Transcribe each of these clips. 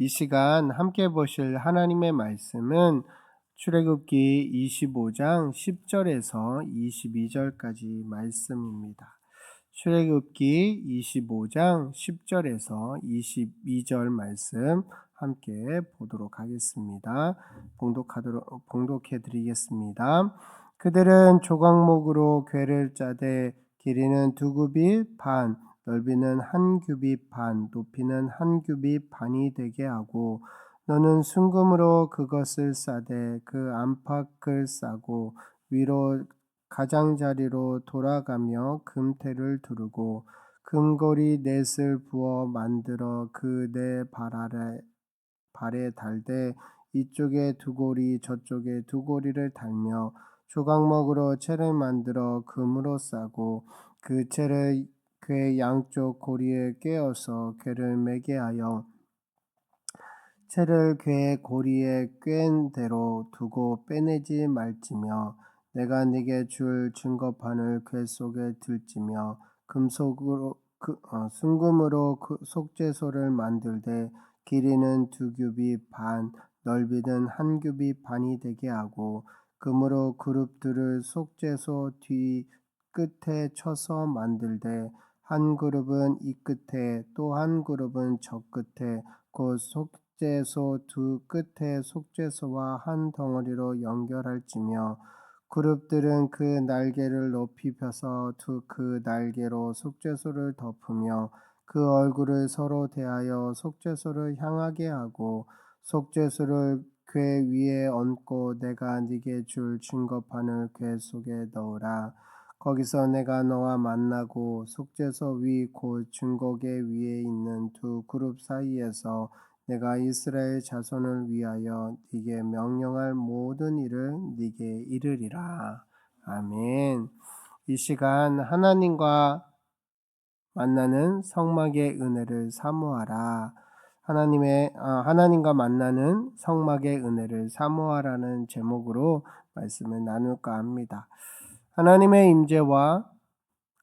이 시간 함께 보실 하나님의 말씀은 출애굽기 25장 10절에서 22절까지 말씀입니다. 출애굽기 25장 10절에서 22절 말씀 함께 보도록 하겠습니다. 봉독해 드리겠습니다. 그들은 조각목으로 궤를 짜되 길이는 2규빗 반, 넓이는 1규빗 반, 높이는 1규빗 반이 되게 하고 너는 순금으로 그것을 싸되 그 안팎을 싸고 위로 가장자리로 돌아가며 금테를 두르고 금고리 넷을 부어 만들어 그 네 발에 달되 이쪽에 2고리 저쪽에 2고리를 달며 조각목으로 채를 만들어 금으로 싸고 그 채를 궤 양쪽 고리에 꿰어서 궤를 매게 하여 채를 궤 고리에 꿰은 대로 두고 빼내지 말지며 내가 네게 줄 증거판을 궤 속에 들지며 순금으로 그 속죄소를 만들되 길이는 2규빗 반, 넓이는 1규빗 반이 되게 하고 금으로 그룹들을 속죄소 뒤 끝에 쳐서 만들되 한 그룹은 이 끝에 또 한 그룹은 저 끝에 곧 속죄소 두 끝에 속죄소와 한 덩어리로 연결할지며 그룹들은 그 날개를 높이 펴서 그 날개로 속죄소를 덮으며 그 얼굴을 서로 대하여 속죄소를 향하게 하고 속죄소를 궤 위에 얹고 내가 네게 줄 증거판을 궤 속에 넣으라. 거기서 내가 너와 만나고 속죄소 위 곧 증거궤 위에 있는 두 그룹 사이에서 내가 이스라엘 자손을 위하여 네게 명령할 모든 일을 네게 이르리라. 아멘. 이 시간 하나님과 만나는 성막의 은혜를 사모하라. 하나님과 만나는 성막의 은혜를 사모하라는 제목으로 말씀을 나눌까 합니다. 하나님의 임재와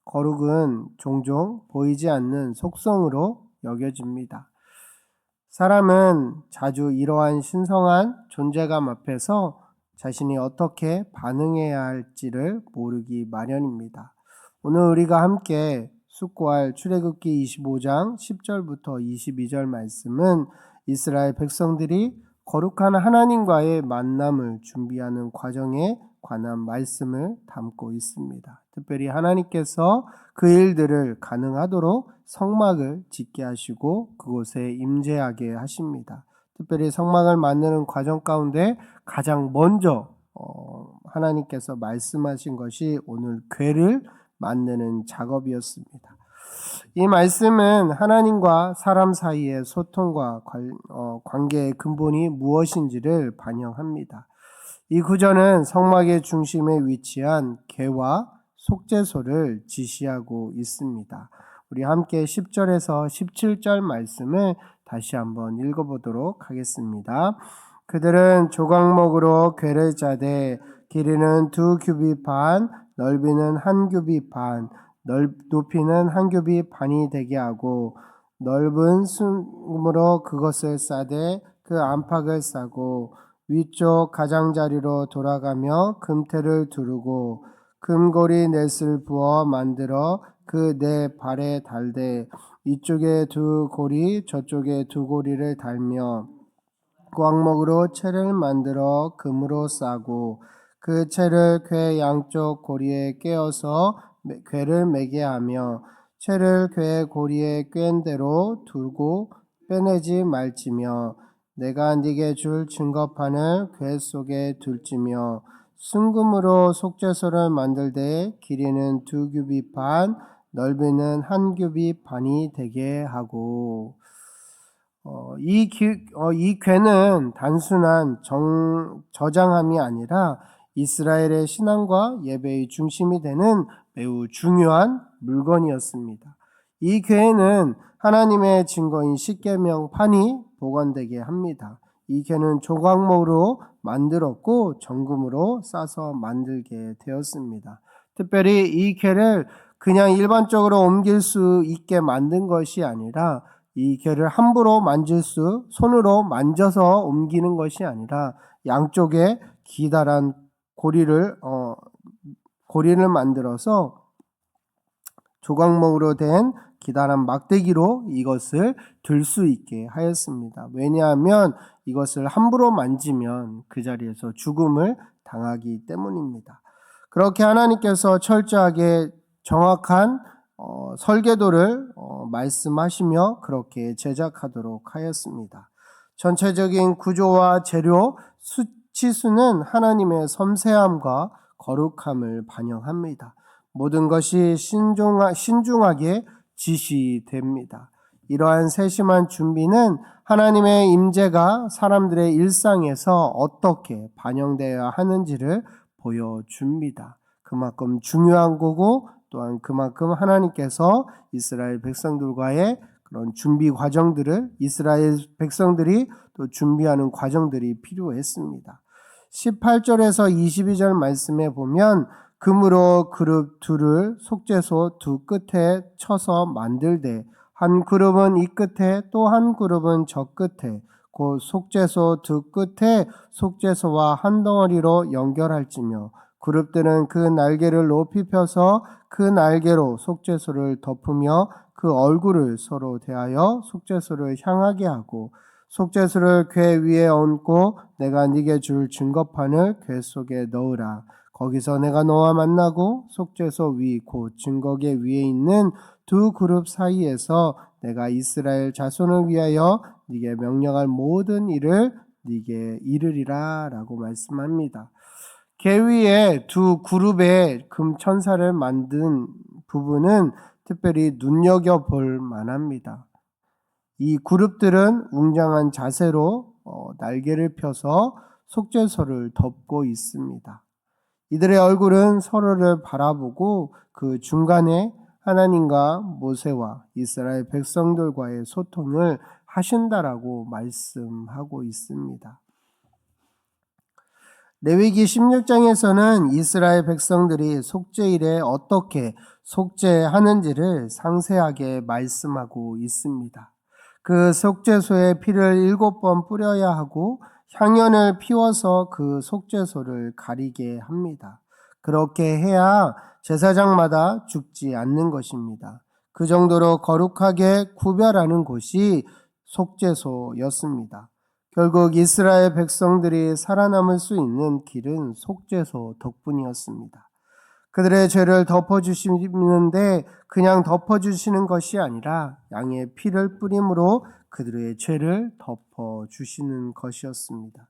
거룩은 종종 보이지 않는 속성으로 여겨집니다. 사람은 자주 이러한 신성한 존재감 앞에서 자신이 어떻게 반응해야 할지를 모르기 마련입니다. 오늘 우리가 함께 숙고할 출애굽기 25장 10절부터 22절 말씀은 이스라엘 백성들이 거룩한 하나님과의 만남을 준비하는 과정에 관한 말씀을 담고 있습니다. 특별히 하나님께서 그 일들을 가능하도록 성막을 짓게 하시고 그곳에 임재하게 하십니다. 특별히 성막을 만드는 과정 가운데 가장 먼저 하나님께서 말씀하신 것이 오늘 궤를 만드는 작업이었습니다. 이 말씀은 하나님과 사람 사이의 소통과 관계의 근본이 무엇인지를 반영합니다. 이 구절은 성막의 중심에 위치한 궤와 속죄소를 지시하고 있습니다. 우리 함께 10절에서 17절 말씀을 다시 한번 읽어보도록 하겠습니다. 그들은 조각목으로 궤를 짜되 길이는 2규빗 반, 넓이는 1규빗 반, 높이는 1규빗 반이 되게 하고 넓은 순금으로 그것을 싸되 그 안팎을 싸고 위쪽 가장자리로 돌아가며 금테를 두르고 금고리 넷을 부어 만들어 그 네 발에 달되 이쪽에 2고리 저쪽에 2고리를 달며 꽝목으로 채를 만들어 금으로 싸고 그 채를 궤 양쪽 고리에 꿰어서 궤를 매게 하며 채를 궤 고리에 꿰은 대로 두고 빼내지 말지며 내가 네게 줄 증거판을 궤 속에 둘지며 순금으로 속죄소를 만들되 길이는 2규빗 반, 넓이는 1규빗 반이 되게 하고 이 궤는 단순한 저장함이 아니라 이스라엘의 신앙과 예배의 중심이 되는 매우 중요한 물건이었습니다. 이 궤는 하나님의 증거인 십계명판이 보관되게 합니다. 이 궤는 조각목으로 만들었고 정금으로 싸서 만들게 되었습니다. 특별히 이 궤를 그냥 일반적으로 옮길 수 있게 만든 것이 아니라 이 궤를 함부로 손으로 만져서 옮기는 것이 아니라 양쪽에 기다란 고리를 만들어서 조각목으로 된 기다란 막대기로 이것을 들 수 있게 하였습니다. 왜냐하면 이것을 함부로 만지면 그 자리에서 죽음을 당하기 때문입니다. 그렇게 하나님께서 철저하게 정확한 설계도를 말씀하시며 그렇게 제작하도록 하였습니다. 전체적인 구조와 재료, 수치수는 하나님의 섬세함과 거룩함을 반영합니다. 모든 것이 신중하게 지시됩니다. 이러한 세심한 준비는 하나님의 임재가 사람들의 일상에서 어떻게 반영되어야 하는지를 보여줍니다. 그만큼 중요한 거고 또한 그만큼 하나님께서 이스라엘 백성들과의 그런 준비 과정들을 이스라엘 백성들이 또 준비하는 과정들이 필요했습니다. 18절에서 22절 말씀에 보면 금으로 그룹 둘을 속죄소 두 끝에 쳐서 만들되 한 그룹은 이 끝에 또 한 그룹은 저 끝에 곧 속죄소 두 끝에 속죄소와 한 덩어리로 연결할지며 그룹들은 그 날개를 높이 펴서 그 날개로 속죄소를 덮으며 그 얼굴을 서로 대하여 속죄소를 향하게 하고 속죄소를 궤 위에 얹고 내가 네게 줄 증거판을 궤 속에 넣으라. 거기서 내가 너와 만나고 속죄소 위 곧 증거궤 위에 있는 두 그룹 사이에서 내가 이스라엘 자손을 위하여 네게 명령할 모든 일을 네게 이르리라 라고 말씀합니다. 궤 위에 두 그룹의 금천사를 만든 부분은 특별히 눈여겨볼 만합니다. 이 그룹들은 웅장한 자세로 날개를 펴서 속죄소를 덮고 있습니다. 이들의 얼굴은 서로를 바라보고 그 중간에 하나님과 모세와 이스라엘 백성들과의 소통을 하신다라고 말씀하고 있습니다. 레위기 16장에서는 이스라엘 백성들이 속죄일에 어떻게 속죄하는지를 상세하게 말씀하고 있습니다. 그 속죄소에 피를 7번 뿌려야 하고 향연을 피워서 그 속죄소를 가리게 합니다. 그렇게 해야 제사장마다 죽지 않는 것입니다. 그 정도로 거룩하게 구별하는 곳이 속죄소였습니다. 결국 이스라엘 백성들이 살아남을 수 있는 길은 속죄소 덕분이었습니다. 그들의 죄를 덮어주시는데 그냥 덮어주시는 것이 아니라 양의 피를 뿌림으로 그들의 죄를 덮어주시는 것이었습니다.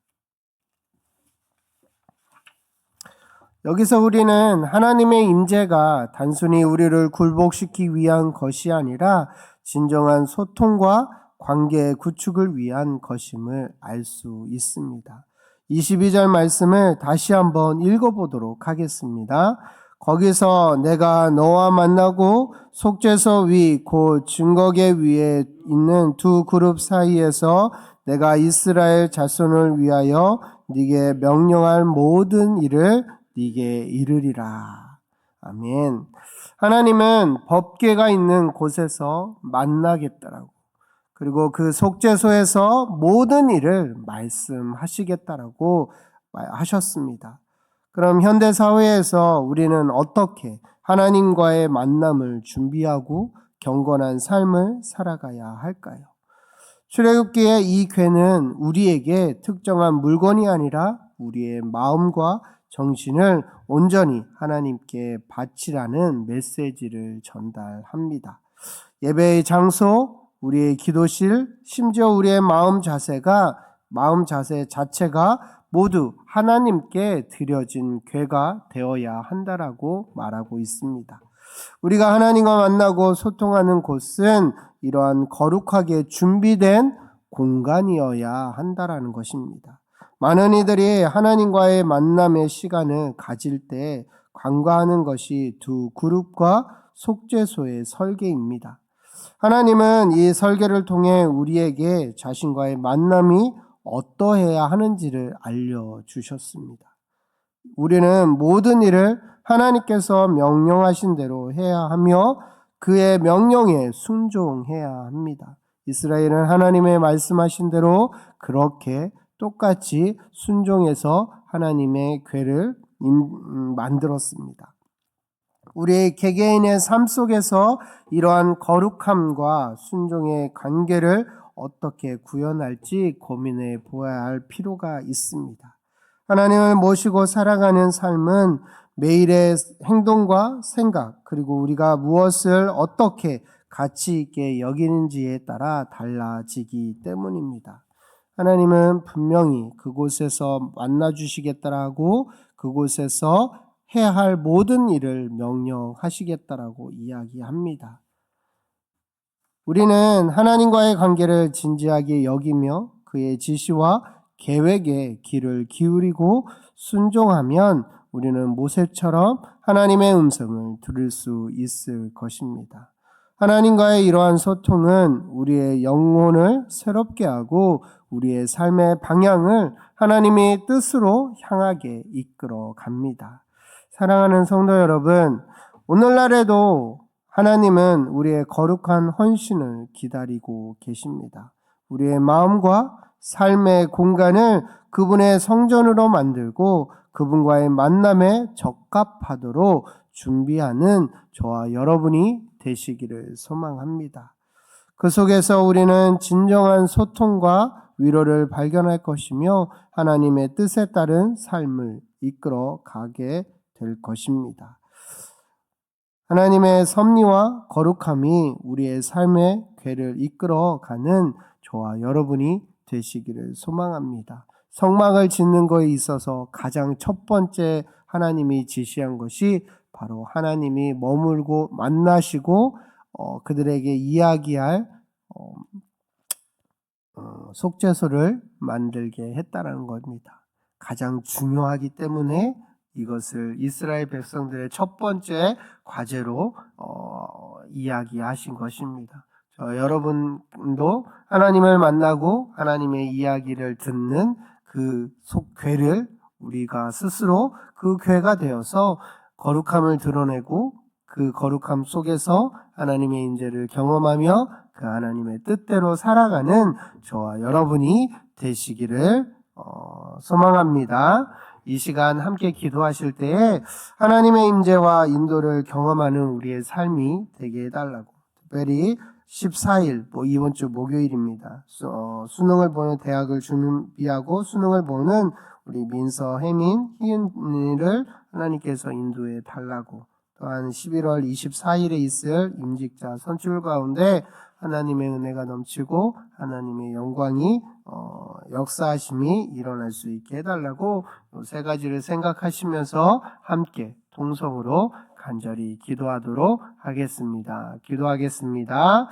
여기서 우리는 하나님의 임재가 단순히 우리를 굴복시키기 위한 것이 아니라 진정한 소통과 관계 구축을 위한 것임을 알 수 있습니다. 22절 말씀을 다시 한번 읽어보도록 하겠습니다. 거기서 내가 너와 만나고 속죄소 위 곧 증거궤 위에 있는 두 그룹 사이에서 내가 이스라엘 자손을 위하여 네게 명령할 모든 일을 네게 이르리라. 아멘. 하나님은 법궤가 있는 곳에서 만나겠다라고 그리고 그 속죄소에서 모든 일을 말씀하시겠다라고 하셨습니다. 그럼 현대 사회에서 우리는 어떻게 하나님과의 만남을 준비하고 경건한 삶을 살아가야 할까요? 출애굽기의 이 궤는 우리에게 특정한 물건이 아니라 우리의 마음과 정신을 온전히 하나님께 바치라는 메시지를 전달합니다. 예배의 장소, 우리의 기도실, 심지어 우리의 마음 자세 자체가 모두 하나님께 드려진 궤가 되어야 한다라고 말하고 있습니다. 우리가 하나님과 만나고 소통하는 곳은 이러한 거룩하게 준비된 공간이어야 한다라는 것입니다. 많은 이들이 하나님과의 만남의 시간을 가질 때 관과하는 것이 두 그룹과 속죄소의 설계입니다. 하나님은 이 설계를 통해 우리에게 자신과의 만남이 어떠해야 하는지를 알려주셨습니다. 우리는 모든 일을 하나님께서 명령하신 대로 해야 하며 그의 명령에 순종해야 합니다. 이스라엘은 하나님의 말씀하신 대로 그렇게 똑같이 순종해서 하나님의 궤를 만들었습니다. 우리의 개개인의 삶 속에서 이러한 거룩함과 순종의 관계를 어떻게 구현할지 고민해 보아야 할 필요가 있습니다. 하나님을 모시고 살아가는 삶은 매일의 행동과 생각, 그리고 우리가 무엇을 어떻게 가치 있게 여기는지에 따라 달라지기 때문입니다. 하나님은 분명히 그곳에서 만나 주시겠다라고, 그곳에서 해야 할 모든 일을 명령하시겠다라고 이야기합니다. 우리는 하나님과의 관계를 진지하게 여기며 그의 지시와 계획에 귀를 기울이고 순종하면 우리는 모세처럼 하나님의 음성을 들을 수 있을 것입니다. 하나님과의 이러한 소통은 우리의 영혼을 새롭게 하고 우리의 삶의 방향을 하나님의 뜻으로 향하게 이끌어 갑니다. 사랑하는 성도 여러분, 오늘날에도 하나님은 우리의 거룩한 헌신을 기다리고 계십니다. 우리의 마음과 삶의 공간을 그분의 성전으로 만들고 그분과의 만남에 적합하도록 준비하는 저와 여러분이 되시기를 소망합니다. 그 속에서 우리는 진정한 소통과 위로를 발견할 것이며 하나님의 뜻에 따른 삶을 이끌어 가게 될 것입니다. 하나님의 섭리와 거룩함이 우리의 삶의 궤를 이끌어가는 저와 여러분이 되시기를 소망합니다. 성막을 짓는 것에 있어서 가장 첫 번째 하나님이 지시한 것이 바로 하나님이 머물고 만나시고 그들에게 이야기할 속죄소를 만들게 했다라는 겁니다. 가장 중요하기 때문에 이것을 이스라엘 백성들의 첫 번째 과제로 이야기하신 것입니다. 여러분도 하나님을 만나고 하나님의 이야기를 듣는 그 궤를 우리가 스스로 그 궤가 되어서 거룩함을 드러내고 그 거룩함 속에서 하나님의 인재를 경험하며 그 하나님의 뜻대로 살아가는 저와 여러분이 되시기를 소망합니다. 이 시간 함께 기도하실 때에 하나님의 임재와 인도를 경험하는 우리의 삶이 되게 해달라고. 특별히 14일, 이번 주 목요일입니다. 수능을 보는 대학을 준비하고 수능을 보는 우리 민서, 혜민, 희은이를 하나님께서 인도해 달라고. 또한 11월 24일에 있을 임직자 선출 가운데 하나님의 은혜가 넘치고 하나님의 영광이 역사하심이 일어날 수 있게 해달라고 세 가지를 생각하시면서 함께 동성으로 간절히 기도하도록 하겠습니다. 기도하겠습니다.